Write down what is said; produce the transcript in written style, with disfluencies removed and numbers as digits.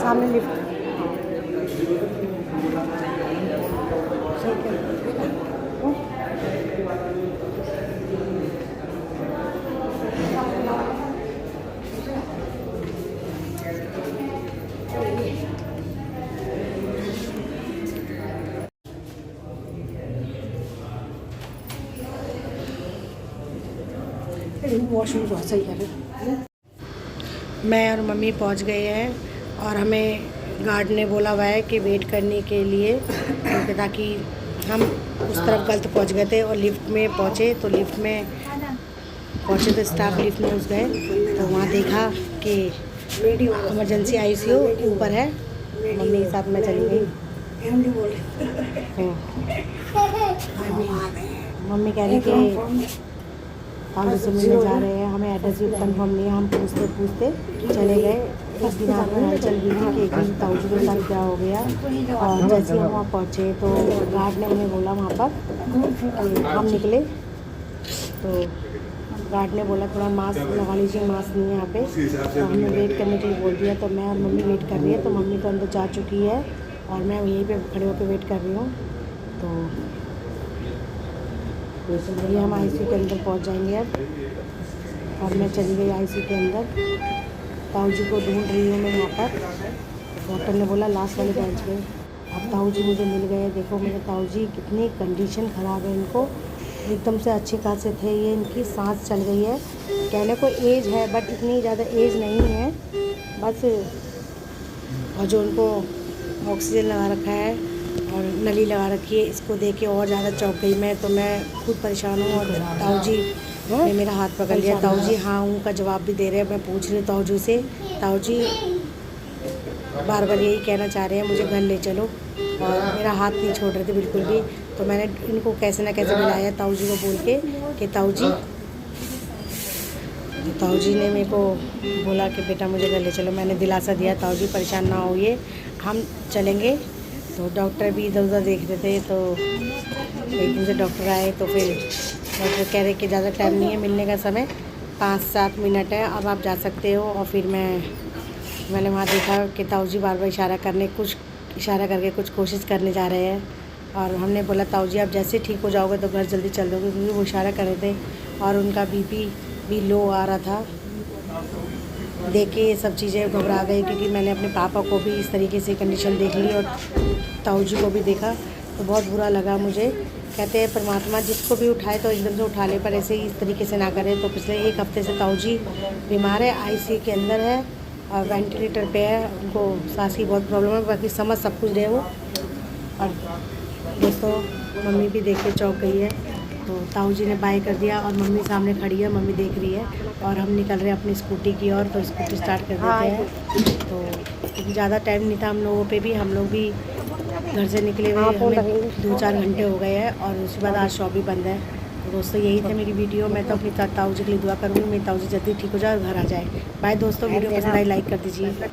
सामने lift. Washroom जो सही है। मैं और मम्मी पहुंच गए हैं और हमें गार्ड ने बोला हुआ है कि वेट करने के लिए, क्योंकि ताकि हम उस तरफ गलत पहुंच गए थे और लिफ्ट में पहुंचे तो स्टाफ लिफ्ट में घुस गए तो वहाँ देखा कि इमरजेंसी आईसीयू ऊपर है। मम्मी के साथ मैं चली गई। मम्मी कह रही कि ताऊ से मिलने जा रहे हैं, हमें एड्रेस भी कन्फर्म नहीं है। हम पूछते पूछते चले गए। एक दिमाग में हलचल भी थी कि एक दिन ताऊ जी के साथ क्या हो गया। और जैसे हम वहाँ पहुँचे तो गार्ड ने हमें बोला वहाँ पर हम निकले तो गार्ड ने बोला थोड़ा मास्क लगा लीजिए, मास्क नहीं है यहाँ पे। तो हमने वेट करने के लिए बोल दिया। तो मैं और मम्मी वेट कर रही है। तो मम्मी तो अंदर जा चुकी है और मैं यहीं पे खड़े होकर वेट कर रही हूँ। तो ये हम आईसीयू के अंदर पहुंच जाएंगे अब। और मैं चली गई आईसीयू के अंदर। ताऊ जी को ढूंढ रही हूँ मैं यहाँ पर। डॉक्टर ने बोला लास्ट वाले बेंच पे। अब ताऊ जी मुझे मिल गए। देखो मेरे ताऊ जी कितनी कंडीशन ख़राब है इनको। एकदम से अच्छे खासे थे ये, इनकी सांस चल गई है। कहने को एज है बट इतनी ज़्यादा एज नहीं है बस। और जो उनको ऑक्सीजन लगा रखा है और नली लगा रखी है, इसको देख के और ज़्यादा चौंक गई मैं। तो मैं खुद परेशान हूँ। और ताऊ जी ने मेरा हाथ पकड़ लिया। ताऊ जी हाँ हूँ का जवाब भी दे रहे हैं। मैं पूछ रही हूँ ताऊ जी से, ताऊ जी बार बार यही कहना चाह रहे हैं मुझे घर ले चलो। और मेरा हाथ नहीं छोड़ रहे थे बिल्कुल भी। तो मैंने इनको कैसे ना कैसे बुलाया ताऊ जी को बोल के कि ताऊ जी। तो ताऊ जी ने मेरे को बोला कि बेटा मुझे घर ले चलो। मैंने दिलासा दिया ताऊ जी परेशान ना होइए, हम चलेंगे। तो डॉक्टर भी इधर उधर देख रहे थे। तो एकदम से डॉक्टर आए तो फिर डॉक्टर कह रहे कि ज़्यादा टाइम नहीं है, मिलने का समय 5-7 मिनट है, अब आप जा सकते हो। और फिर मैंने वहाँ देखा कि ताऊ जी बार बार इशारा करके कुछ कोशिश करने जा रहे हैं। और हमने बोला ताऊ जी आप जैसे ठीक हो जाओगे तो घर जल्दी चल दोगे, क्योंकि वो इशारा कर रहे थे और उनका बीपी भी लो आ रहा था। देख के ये सब चीज़ें घबरा गई, क्योंकि मैंने अपने पापा को भी इस तरीके से कंडीशन देख ली और ताऊ जी को भी देखा तो बहुत बुरा लगा मुझे। कहते हैं परमात्मा जिसको भी उठाए तो एकदम से उठा ले, पर ऐसे ही इस तरीके से ना करे। तो पिछले 1 हफ्ते से ताऊ जी बीमार है, आईसीयू के अंदर है और वेंटिलेटर पे है। उनको सांस की बहुत प्रॉब्लम है, बाकी समझ सब कुछ रहे वो। और दोस्तों मम्मी भी देख के चौंक गई है। तो ताऊ जी ने बाय कर दिया और मम्मी सामने खड़ी है, मम्मी देख रही है और हम निकल रहे हैं अपनी स्कूटी की ओर। तो स्कूटी स्टार्ट कर देते हैं। तो क्योंकि ज़्यादा टाइम नहीं था हम लोगों पे भी, हम लोग भी घर से निकले हुए हमें 2-4 घंटे हो गए हैं और उसके बाद आज शॉप भी बंद है। तो दोस्तों यही थे मेरी वीडियो। मैं तो अपनी ताऊ जी के लिए दुआ करूँगी मेरी ताऊ जी जल्दी ठीक हो जाए और घर आ जाए। बाय दोस्तों, वीडियो पसंद आई लाइक कर दीजिए।